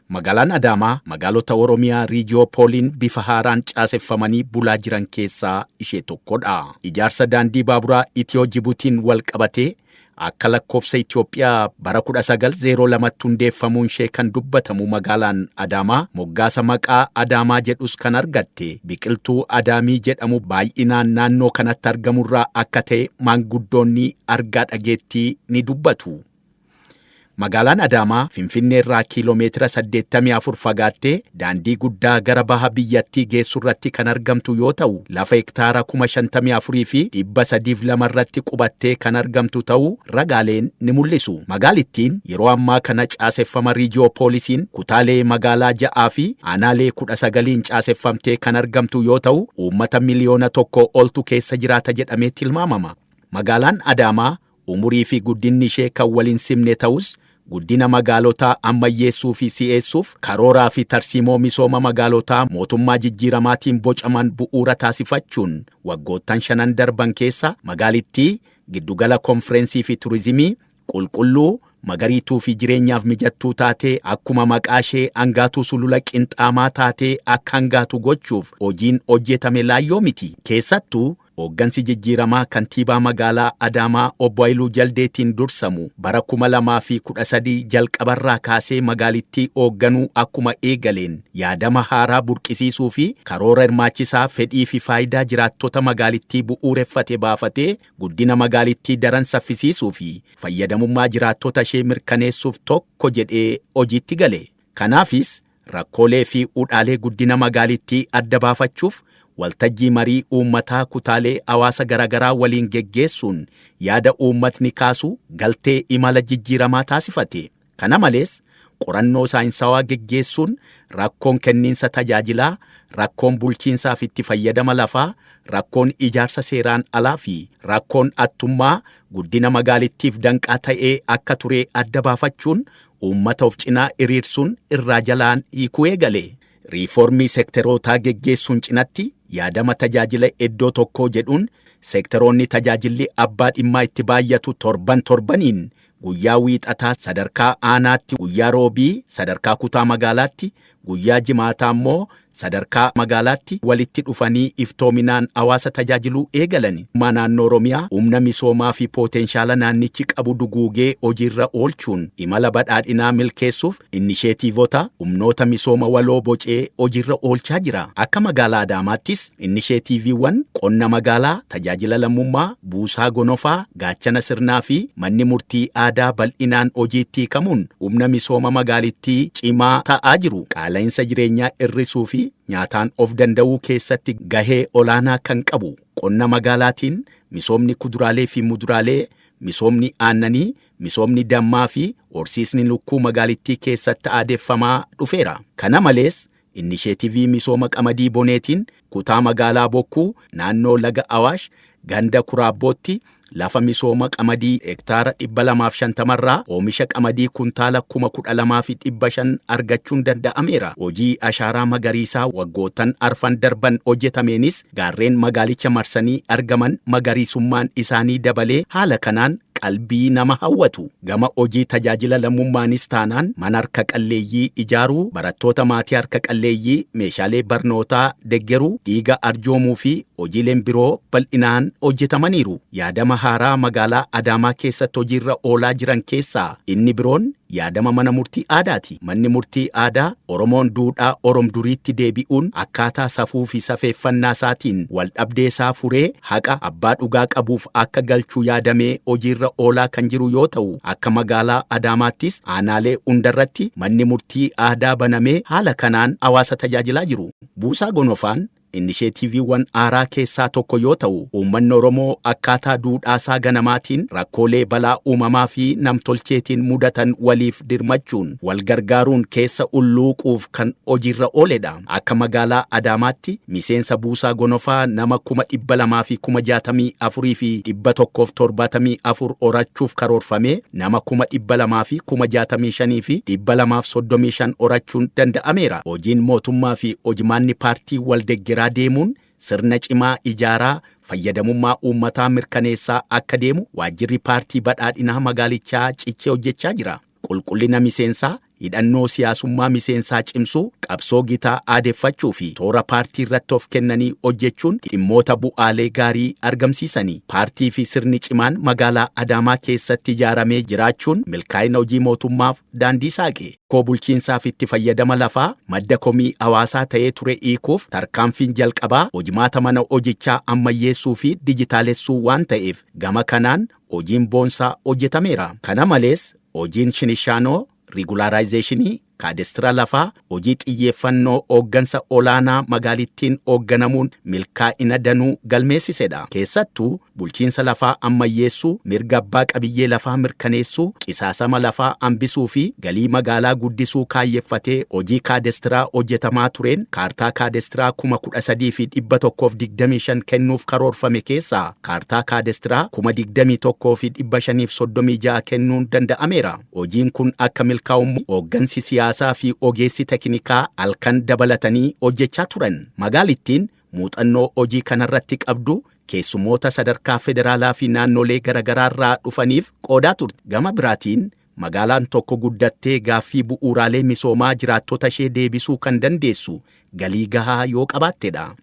Magaalaan Adaamaa magaalota Oromiyaa Riijiyoopooliin bifa haaraan caaseffamanii bulaa jiran keessaa ishee tokkodha. Ijaarsa daandii baaburaa Itiyoo Jibuutiin wal qabatee akka lakkoofsa Itoophiyaa bara 1902tti hundeeffamuun ishee kan dubbatamu magaalaan Adaamaa moggaasa maqaa Adaamaa jedhus kan argatte biqiltuu Adaamii jedhamu baay'inaan naannoo kanatti argamurraa akka ta'e maanguddoonni argaa dhageettii ni dubbatu. Magaalaan Adaamaa Finfinneerraa kiiloomeetira 84 fagaattee daandii guddaa gara baha biyyattii geessu irratti kan argamtu yoo ta'u, lafa hektaara 54,000 fi 302 irratti qubattee kan argamtu ta'uu ragaaleen ni mul'isu. Magaalittiin yeroo ammaa kana caaseffama Riijiyoopoolisiin kutaalee magaalaa 6 fi aanaalee 19 caaseffamtee kan argamtu yoo ta'u, uummata miliyoona 1 oltu keessa jiraata jedhamee tilmaamama. Magaalaan Adaamaa umurii fi guddinni ishee kan waliin simne ta'us guddina magaalotaa ammayyeessuu fi si'eessuuf karooraa fi tarsiimoo misooma magaalotaa mootummaa jijjiiramaatiin bocaman bu'uura taasifachuun waggoottan 5 darban keessa magaalittii giddugala konfereensii fi turizimii qulqulluu magariituu fi jireenyaaf mijattuu taatee akkuma maqaa ishee hangaatuu sulula qinxaamaa taatee akka hangaatu gochuuf hojiin hojjetame laayyoo miti. Keessattuu hooggansi jijjiiramaa kantiibaa magaalaa Adaamaa Obbo Haayiluu Jaldeetiin dursamu bara 2013 jalqabarraa kaasee magaalittii hoogganuu akkuma eegaleen yaadama haaraa burqisiisuu fi karoora hirmaachisaa fedhii fi faayidaa jiraattota magaalittii bu'uureffate baafatee guddina magaalittii daran saffisiisuu fi fayyadamummaa jiraattota ishee mirkaneessuuf tokko jedhee hojiitti gale. Kanaafis rakkoolee fi udhaalee guddina magaalittii adda baafachuuf waltajjii marii uummataa kutaalee hawaasa garagaraa waliin geggeessuun yaada uummatni kaasu galtee imala jijjiiramaa taasifate. Kana malees qorannoo saayinsawaa geggeessuun rakkoon kenniinsa tajaajilaa, rakkoon bulchiinsaaf itti fayyadama lafaa, rakkoon ijaarsa seeraan alaa fi rakkoon attummaa guddina magaalittiif danqaa ta'ee akka ture adda baafachuun uummata of cinaa hiriirsuun irraa jalaan hiikuu eegale. Riiformii sekterootaa geggeessuun cinatti yaadama tajaajila iddoo tokkoo jedhuun sekteroonni tajaajilli abbaa dhimmaa itti baay'atu torbaniin guyyaa wiixataa sadarkaa aanaatti, guyyaa roobii sadarkaa kutaa magaalaatti, guyyaa jimaataa immoo sadarkaa magaalaatti walitti dhufanii iftoominaan hawaasa tajaajiluu eegalan. Naannoo Oromiyaa humna misoomaa fi potenshaala naannichi qabu duguugee hojiirra oolchuun imala badhaadhinaa milkeessuuf inisheetiivota humnoota misooma waloo bocee hojiirra oolchaa jira. Akka magaalaa Adaamaattis inisheetiiviiwwan qonna magaalaa, tajaajila lammummaa, buusaa gonofaa, gaachana sirnaa fi manni murtii aadaa bal'inaan hojiitti hiikamuun humna misooma magaalittii cimaa ta'aa jiru. Qaala'insa jireenyaa hir'isuu fi nyaataan of danda'uu keessatti gahee olaanaa kan qabu. Qonna magaalaatiin misoomni kuduraalee fi muduraalee, misoomni aannanii, misoomni dammaa fi horsiisni lukkuu magaalittii keessatti aadeffamaa dhufeera. Kana malees inisheetivii misooma qamadii boneetiin kutaa magaalaa Bokkuu naannoo laga Awaash ganda Kuraabbootti lafa misooma qamadii hektaara 250 irraa oomisha qamadii kuntaala 12,500 argachuun danda'ameera. Hojii ashaaraa magariisaa waggoottan arfan darban hojjetameenis gaarreen magaalicha marsanii argaman magariisummaan isaanii dabalee haala kanaan qalbii nama hawwatu. Gama hojii tajaajila lammummaanis taanaan mana harka qalleeyyii ijaaruu, barattoota maatii harka qalleeyyii meeshaalee barnootaa deggeruu, dhiiga arjoomuu fi hojiileen biroo bal'inaan hojjetamaniiru. Yaadama haaraa magaalaa Adaamaa keessatti hojiirra oolaa jiran keessaa inni biroon yaadama mana murtii aadaati. Manni murtii aadaa Oromoon duudhaa Oromduriitti deebi'uun akkaataa safuu fi safeeffannaa isaatiin wal dhabdee isaa furee haqa abbaa dhugaa qabuuf akka galchuu yaadamee hojiirra oolaa kan jiru yoo ta'u, akka magaalaa Adaamaattis aanaalee hundarratti manni murtii aadaa banamee haala kanaan hawaasa tajaajilaa jiru. Buusaa gonofaan inisheetiiviiwwan aaraa keessaa tokko yoo ta'u, uummanni Oromoo akkaataa duudhaasaa ganamaatiin rakkoolee balaa uumamaa fi namtolcheetiin mudatan waliif dirmachuun wal gargaaruun keessa ulluuquuf kan hojiirra ooledha. Akka magaalaa Adaamaatti miseensa buusaa gonofaa nama 200,000 fi 64,000 fi 174 horachuuf karoorfamee nama 200,000 fi 65,000 fi 235 horachuun danda'ameera. Hojiin mootummaa fi hojimaanni paartii wal deeggaraa deemuun sirna cimaa ijaaraa fayyadamummaa uummataa mirkaneessaa akka deemu waajjirri paartii badhaadhinaa magaalichaa cichee hojjechaa jira. Qulqullina miseensaa hidhannoo siyaasummaa miseensaa cimsuu, qabsoo gitaa aadeffachuu fi toora paartii irratti of kennanii hojjechuun dhimmoota bu'aalee gaarii argamsiisanii. Paartii fi sirni cimaan magaalaa Adaamaa keessatti ijaaramee jiraachuun milkaa'ina hojii mootummaaf daandii saaqe. Koo bulchiinsaaf itti fayyadama lafaa madda komii hawaasaa ta'ee ture hiikuuf tarkaanfiin jalqabaa hojimaata mana hojichaa ammayyeessuu fi dijitaalessuu waan ta'eef gama kanaan hojiin boonsaa hojjetameera. Kana malees hojiin shinishaanoo rigulaaraayizeeshinii kaadestira lafaa hojii xiyyeeffannoo hooggansa olaanaa magaalittiin hoogganamuun milkaa'ina danuu galmeessisedha. Keessattuu bulchiinsa lafaa ammayyeessuu, mirga abbaa qabiyyee lafaa mirkaneessuu, qisaasama lafaa hambisuu fi galii magaalaa guddisuu kaayyeffatee hojii kaadestiraa hojjetamaa tureen kaartaa kaadestiraa 13,125 kennuuf karoorfame keessaa kaartaa kaadestiraa 21,536 kennuun danda'ameera. Hojiin kun akka milkaa'umu hooggansi siyaasaa fi ogeessi teknikaa halkan dabalatanii hojjechaa turan. Magaalittiin muuxannoo hojii kanarratti qabdu keessumoota sadarkaa federaalaa fi naannolee garagaraarraa dhufaniif qoodaa turte. Gama biraatiin magaalaan tokko guddattee gaaffii bu'uuraalee misoomaa jiraattota ishee deebisuu kan dandeessu galii gahaa yoo qabaattedha.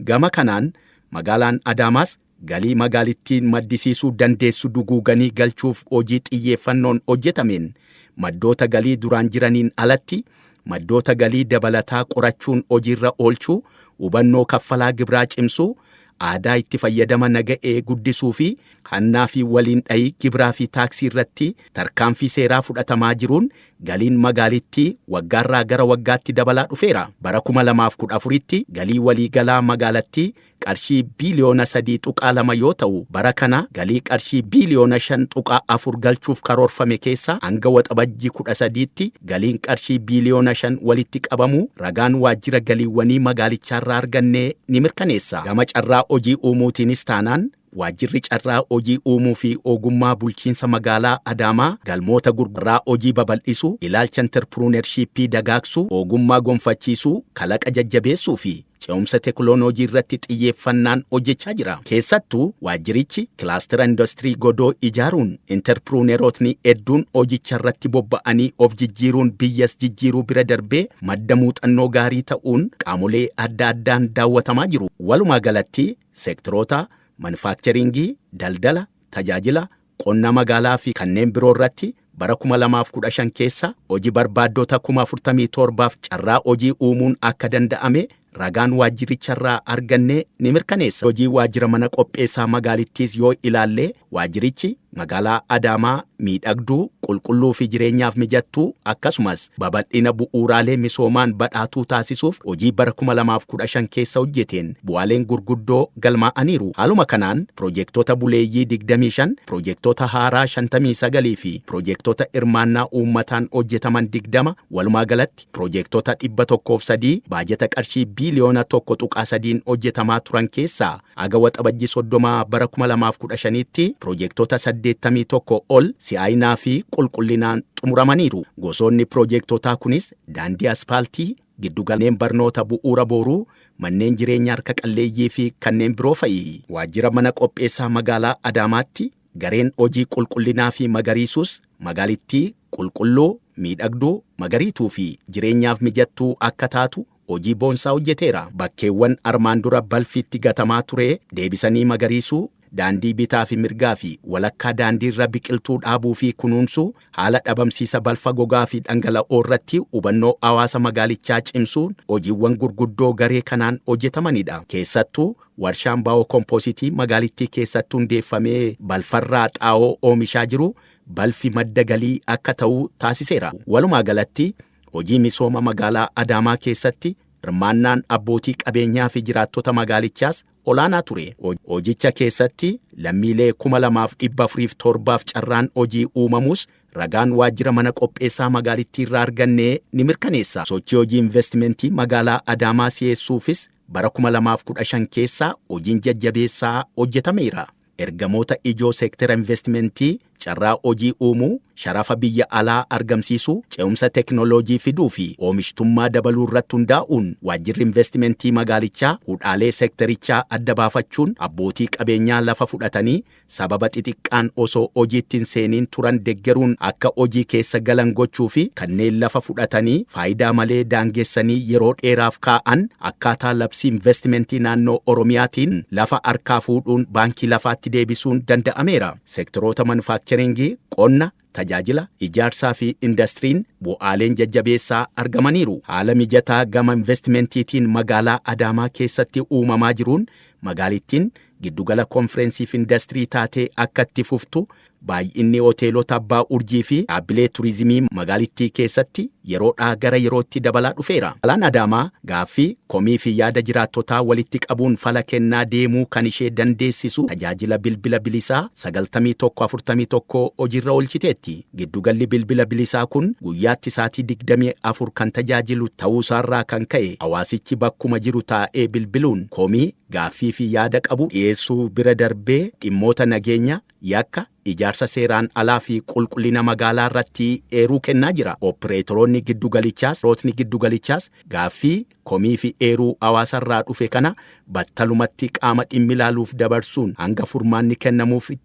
Gama kanaan magaalaan Adaamaas galii magaalittiin maddisiisuu dandeessu duguuganii galchuuf hojii xiyyeeffannoon hojjetameen maddoota galii duraan jiraniin alatti maddoota galii dabalataa qorachuun hojiirra oolchuu, hubannoo kaffalaa gibiraa cimsuu, aadaa itti fayyadama naga'ee guddisuu fi hannaa fi waliin dhayii gibiraa fi taaksii irratti tarkaanfii seeraa fudhatamaa jiruun galiin magaalittii waggaarraa gara waggaatti dabalaa dhufeera. Bara 2014tti galii waliigalaa magaalattii qarshii biiliyoona 3.2 yoo ta'u, bara kana galii qarshii biiliyoona 5.4 galchuuf karoorfame keessa hanga waxabajjii 13tti galiin qarshii biiliyoona 5 walitti qabamu ragaan waajjira galiiwwanii magaalicharraa arganne ni mirkaneessa. Gama carraa hojii uumuutiinis taanaan waajjirri carraa hojii uumuu fi ogummaa bulchiinsa magaalaa Adaamaa galmoota gurguraa hojii babal'isuu, ilaalcha interpreneurshipii dagaagsuu, ogummaa gonfachiisuu, kalaqa jajjabeessuu fi ce'umsa teknooloojii irratti xiyyeeffannaan hojjechaa jira. Keessattuu waajjirichi kilaastera industirii godoo ijaaruun interpreneurotni hedduun hojicha irratti bobba'anii of jijjiiruun biyyas jijjiiruu bira darbee madda muuxannoo gaarii ta'uun qaamolee adda addaan daawwatamaa jiru. Walumaa galatti seektaroota manufaaktcharingii, daldala, tajaajila, qonna magaalaa fi kanneen biroo irratti bara 2015 keessa hojii barbaaddota 47,000f carraa hojii uumuun akka danda'ame ragaan waajjiricharraa arganne ni mirkaneessa. Hojii waajjira mana qopheessaa magaalittiis yoo ilaalle waajjirichi magaalaa Adaamaa miidhagduu, qulqulluu fi jireenyaaf mijattuu akkasumas babal'ina bu'uuraalee misoomaan badhaatuu taasisuuf hojii bara 2015 keessa hojjeteen bu'aaleen gurguddoo galmaa'aniiru. Haaluma kanaan piroojektota buleeyyii 25, piroojektota haaraa 59 fi piroojektota hirmaannaa uummataan hojjetaman 20 walumaa galatti piroojektota 103 baajata qarshii biiliyoona 1.3 hojjetamaa turan keessaa aga waxabajjii 30 bara 2015tti piroojektota 81 ol si'aayinaa fi qulqullinaan xumuramaniiru. Gosoonni piroojeektotaa kunis daandii aspaaltii, giddugalleen barnoota bu'uura booruu, manneen jireenya harka qalleeyyii fi kanneen biroo fa'i. Waajjira mana qopheessaa magaalaa Adaamaatti gareen hojii qulqullinaa fi magariisuus magaalittii qulqulluu, miidhagduu, magariituu fi jireenyaaf mijattuu akka taatu hojii boonsaa hojjeteera. Bakkeewwan armaan dura balfiitti gatamaa ture deebisanii magariisuu, daandii bitaa fi mirgaa fi walakkaa daandii irra biqiltuu dhaabuu fi kunuunsuu, haala dhabamsiisa balfa gogaa fi dhangala'oo irratti hubannoo hawaasa magaalichaa cimsuun hojiiwwan gurguddoo garee kanaan hojjetamanidha. Keessattuu warshaan baa'oo kompoositii magaalittii keessatti hundeeffamee balfarraa xaa'oo oomishaa jiru balfi madda galii akka ta'uu taasiseera. Walumaa galatti hojii misooma magaalaa Adaamaa keessatti hirmaannaan abbootii qabeenyaa fi jiraattota magaalichaas olaanaa ture. Hojicha keessatti lammiilee 2,407 carraan hojii uumamus ragaan waajjira mana qopheessaa magaalittii irraa arganne ni mirkaneessa. Sochii hojii investimentii magaalaa Adaamaa si'eessuufis bara 2015 keessa hojiin jajjabeessaa hojjetameera. Ergamoota ijoo seektara investimentii carraa hojii uumuu, sharafa biyya alaa argamsiisuu, ce'umsa teknooloojii fiduu fi oomishtummaa dabaluu irratti hundaa'uun waajjirri investimentii magaalichaa hudhaalee sektarichaa adda baafachuun abbootii qabeenyaa lafa fudhatanii sababa xixiqqaan osoo hojiitti hin seeniin turan deggeruun akka hojii keessa galan gochuu fi kanneen lafa fudhatanii faayidaa malee daangessanii yeroo dheeraaf kaa'an akkaataa labsii investimentii naannoo Oromiyaatiin lafa harkaa fuudhuun baankii lafaatti deebisuun danda'ameera. Sektoroota manufaaktcharingii, qonna, tajaajila, ijaarsaa fi indastiriin bu'aaleen jajjabeessaa argamaniiru. Haala mijataa gama investimentiitiin magaalaa Adaamaa keessatti uumamaa jiruun magaalittiin giddugala konferensiif indastirii taatee akka itti fuftu baay'inni hoteelota abbaa urjii fi dhaabbilee turizimii magaalittii keessatti yeroodhaa gara yerootti dabalaa dhufeera. Magaalaan Adaamaa gaaffii komii fi yaada jiraattotaa walitti qabuun fala kennaa deemuu kan ishee dandeessisu tajaajila bilbila bilisaa 9141 hojiirra oolchiteetti. Giddugalli bilbila bilisaa kun guyyaatti sa'aatii 24 kan tajaajilu ta'uusaarraa kan ka'e hawaasichi bakkuma jiru taa'ee bilbiluun komii, gaaffii fi yaada qabu dhiyeessuu bira darbee dhimmoota nageenya, yakka, ijaarsa seeraan alaa fi qulqullina magaalaa irratti eeruu kennaa jira. Opereetoroonni giddugalichaas gaaffii, komii fi eeruu hawaasarraa dhufe kana battalumatti qaama dhimmi ilaaluuf dabarsuun hanga furmaanni kennamuuf